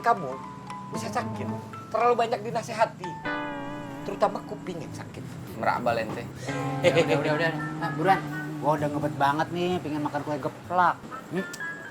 kamu bisa sakit. Terlalu banyak dinasehati. Terutama kuping yang sakit. Merabal ente. Udah. Nah, buruan. Gua udah ngebet banget nih, pengen makan kue geplak.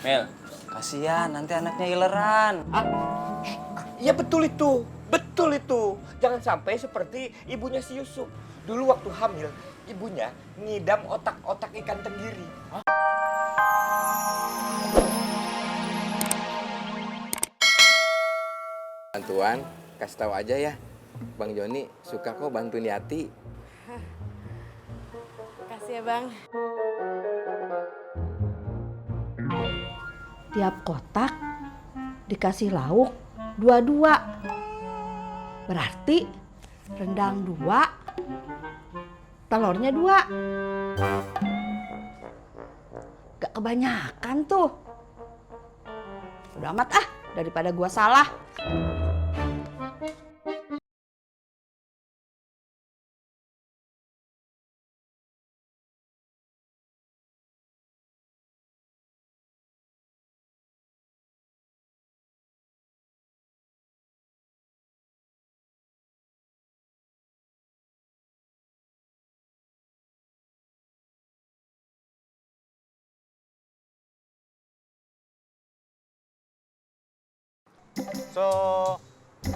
Mel, kasihan nanti anaknya ileran. Iya betul itu. Betul itu. Jangan sampai seperti ibunya si Yusuf. Dulu waktu hamil, ibunya ngidam otak-otak ikan tenggiri. Bantuan, kasih tahu aja ya. Bang Joni suka kok bantuin Yati. Makasih ya, Bang. Tiap kotak dikasih lauk 2-2. Berarti rendang 2, telurnya 2. Gak kebanyakan tuh. Udah amat ah, daripada gua salah.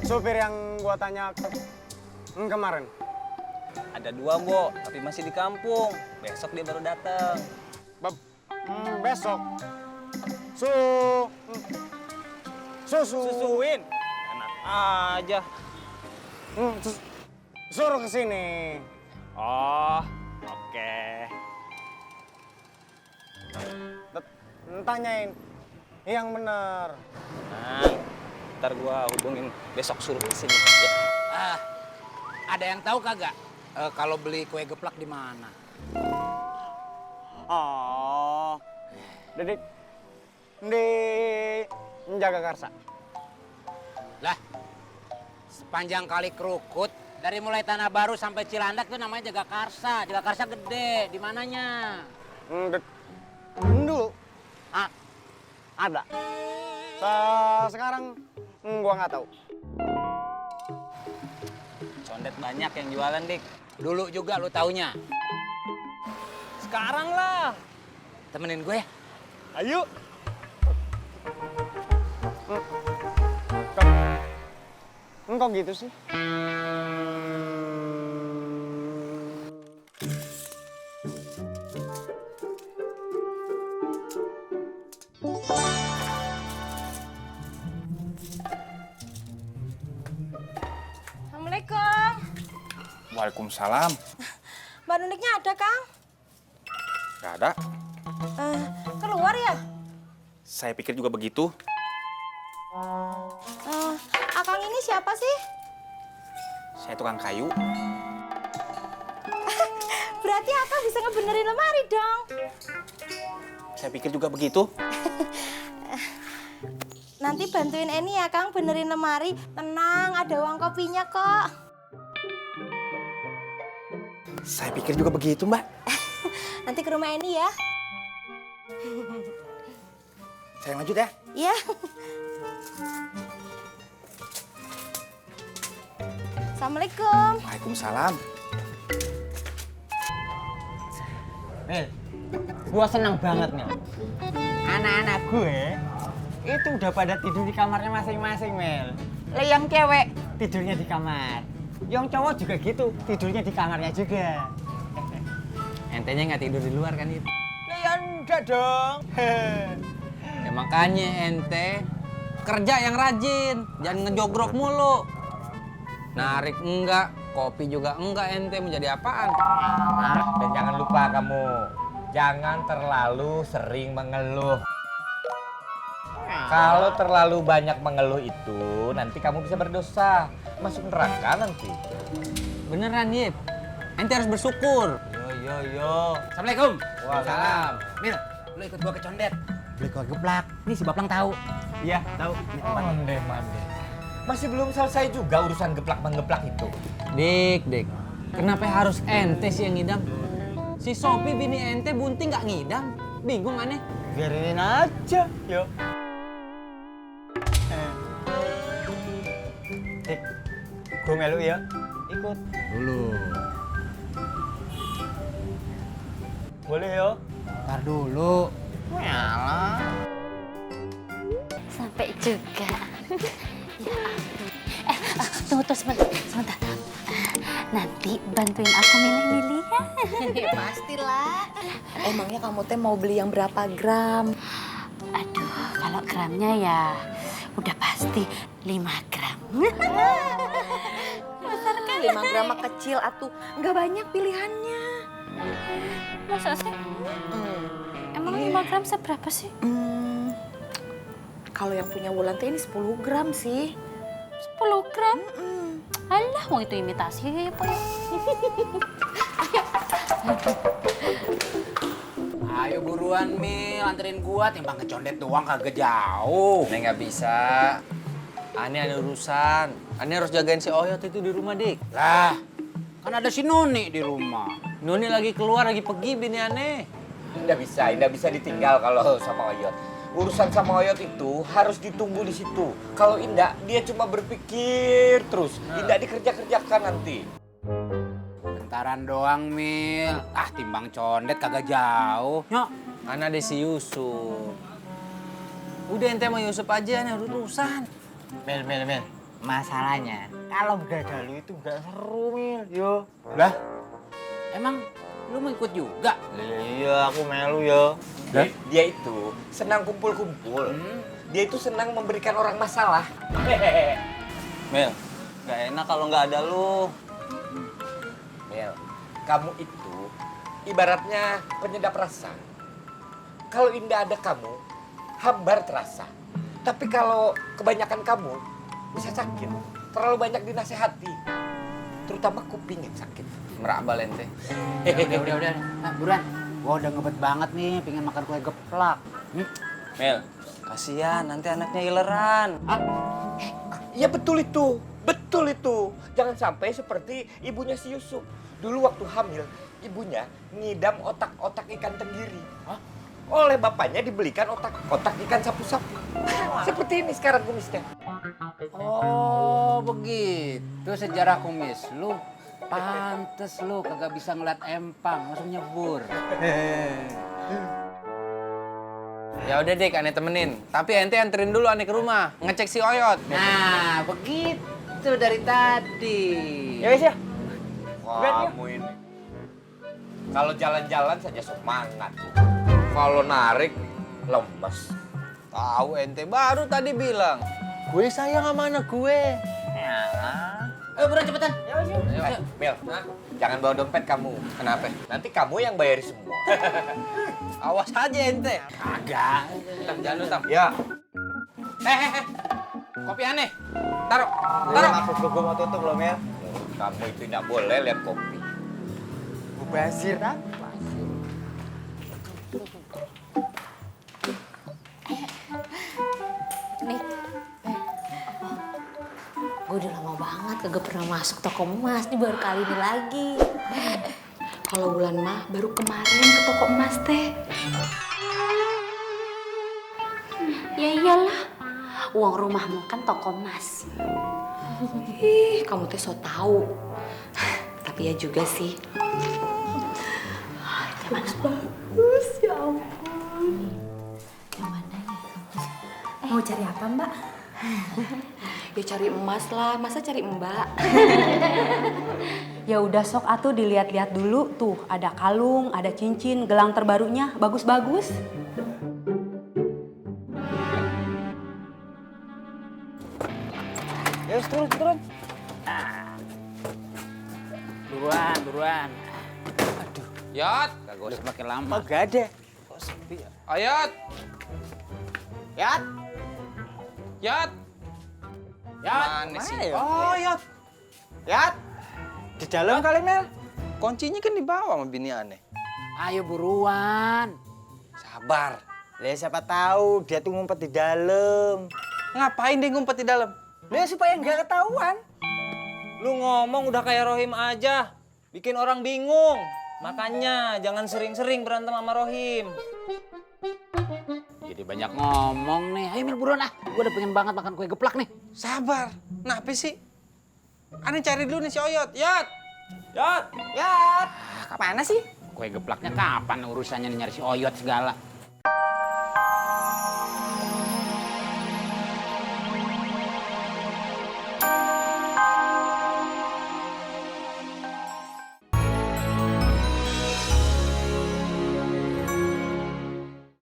Supir yang gua tanya kemarin. Ada 2, Bo, tapi masih di kampung. Besok dia baru datang. Besok. Susuin. Enak aja. Suruh ke sini. Oh, oke. Tanyain yang bener. Nah, ntar gua hubungin besok suruh ke sini. Ya. Ada yang tahu kagak kalau beli kue geplak di mana? Oh, Dedik di Jagakarsa. Lah, sepanjang kali Kerukut, dari mulai Tanah Baru sampai Cilandak itu namanya Jagakarsa. Jagakarsa gede, di mananya? Dulu Ah, ada. Sekarang gua nggak tahu. Condet banyak yang jualan, Dik. dulu juga lu taunya. Sekarang lah. Temenin gue ya? Ayo. Kok gitu sih? Assalamualaikum. Waalaikumsalam. Mbak Nuniknya ada, Kang? Gak ada. Keluar ya? Saya pikir juga begitu. Akang ini siapa sih? Saya tukang kayu. Berarti Akang bisa ngebenerin lemari dong. Saya pikir juga begitu. Nanti bantuin Eni ya, Kang, benerin lemari. Tenang, ada uang kopinya kok. Saya pikir juga begitu, Mbak. Nanti ke rumah Eni ya. Saya lanjut ya. Iya. Assalamualaikum. Waalaikumsalam. Mel, gua senang banget, Mel. Anak-anak gue itu udah pada tidur di kamarnya masing-masing, Mel. Lah yang cewek tidurnya di kamar. Yang cowok juga gitu, tidurnya di kamarnya juga. Entenya nggak tidur di luar kan itu? Lah ya enggak dong. Ya makanya ente kerja yang rajin, jangan ngejogrok mulu. Narik enggak, kopi juga enggak, ente menjadi apaan? Dan jangan lupa kamu, jangan terlalu sering mengeluh. Kalau terlalu banyak mengeluh itu, nanti kamu bisa berdosa. Masuk neraka nanti. Beneran, Yip. Ente harus bersyukur. Yo. Assalamualaikum. Waalaikumsalam. Mil, lu ikut gua ke Condet. Beli kue geplak. Nih si Baplang tahu. Iya, tahu. Mande. Masih belum selesai juga urusan geplak-menggeplak itu. Dik. Kenapa harus ente sih yang ngidam? Si Sopi bini ente bunting nggak ngidam. Bingung aneh. Biarin aja, yuk. gue melu ya. Ikut. Dulu. Boleh ya? Ntar dulu. Yalah. Sampai juga. Ya ampun. Tunggu sebentar. Nanti bantuin aku milih-milih ya. Pastilah. Emangnya kamu teh mau beli yang berapa gram? Aduh, kalau gramnya ya udah pasti 5 gram. 5 gram mah kecil atuh. Nggak banyak pilihannya. Masa sih? Emang 5 gram seberapa sih? Kalau yang punya Wulan teh ini 10 gram sih. 10 gram? Alah, mau itu imitasi apa ya? Ayo buruan Mil, anterin gua, timbang kecondet doang kagak jauh. Nih nggak bisa. Ani ada urusan. Ani harus jagain si Oyot itu di rumah, Dik. Lah, kan ada si Nuni di rumah. Nuni lagi keluar, lagi pergi bini aneh. Indah bisa ditinggal kalau sama Oyot. Urusan sama Oyot itu harus ditunggu di situ. Kalau Indah, dia cuma berpikir terus. Indah dikerja-kerjakan nanti. Bentaran doang Mil. Ah, timbang condet kagak jauh. Nyok. Kan ada si Yusuf. Udah ente sama Yusuf aja, nih urusan. Mil. Masalahnya, kalau begadang lu itu nggak seru, Mil. Yo. Lah, emang lu mau ikut juga? Iya, aku melu ya. Dia itu senang kumpul-kumpul. Dia itu senang memberikan orang masalah. Mel, nggak enak kalau nggak ada lu. Mel, kamu itu ibaratnya penyedap rasa. Kalau Indah ada kamu, hambar terasa. Tapi kalau kebanyakan kamu, bisa sakit. Terlalu banyak dinasehati. Terutama kuping yang sakit. Merabal ente. Udah. Nah, buruan. Gua udah ngebet banget nih, pengen makan kue geplak. Mel, kasihan nanti anaknya ileran. Iya betul itu. Jangan sampai seperti ibunya si Yusuf. Dulu waktu hamil, ibunya ngidam otak-otak ikan tenggiri. Oleh bapaknya dibelikan otak ikan sapu-sapu. Seperti ini sekarang kumisnya. Oh, begitu sejarah kumis lu. Pantes lu kagak bisa ngeliat empang, langsung nyebur. Ya udah Dik, aneh temenin. Tapi ente anterin dulu aneh ke rumah, ngecek si Oyot. Nah, begitu dari tadi. Ya wis ya. Kamu ini. Kalau jalan-jalan saja semangat. Kalau narik, lemes. Tahu ente baru tadi bilang, gue sayang sama anak gue. Ayo buruan cepetan. Mel, jangan bawa dompet kamu. Kenapa? Nanti kamu yang bayari semua. Awas aja ente. Kagak. Jangan lu, Tam. Ya. Kopi aneh. Taruh. Maksud gue mau tutup loh, Mel. Kamu itu tidak boleh lihat kopi. Mubazir kan? Nih. Gue udah lama banget kagak pernah masuk toko emas. Ini baru kali ini lagi. Kalau Wulan mah baru kemarin ke toko emas teh. Ya iyalah. Uang rumahmu kan toko emas. Ih, kamu teh so tahu. Tapi ya juga sih. Bagus, ya ampun. Yang mana ya? Mau cari apa, Mbak? Ya cari emas lah, masa cari mbak? Ya udah sok atuh dilihat-lihat dulu tuh, ada kalung, ada cincin, gelang terbarunya, bagus-bagus. Ya wis turun. Buruan. Yot. Kagak usah makin lama. Oh, gak ada. Kok sepi ya? Oyot. Yat. Yot. Mana sih? Oh, Yot. Yat. Di dalam kali, Mel. Kuncinya kan di bawah sama bini aneh. Ayo buruan. Sabar. Lah siapa tahu dia tuh ngumpet di dalam. Ngapain dia ngumpet di dalam? Lah supaya nggak ketahuan. Lu ngomong udah kayak Rohim aja. Bikin orang bingung. Makanya jangan sering-sering berantem sama Rohim. Jadi banyak ngomong nih. Ayo Mil buruan ah. Gue udah pengen banget makan kue geplak nih. Sabar. Kenapa sih? Aneh cari dulu nih si Oyot. Yot! Yot! Ya, mana sih? Kue geplaknya kapan urusannya nih nyari si Oyot segala?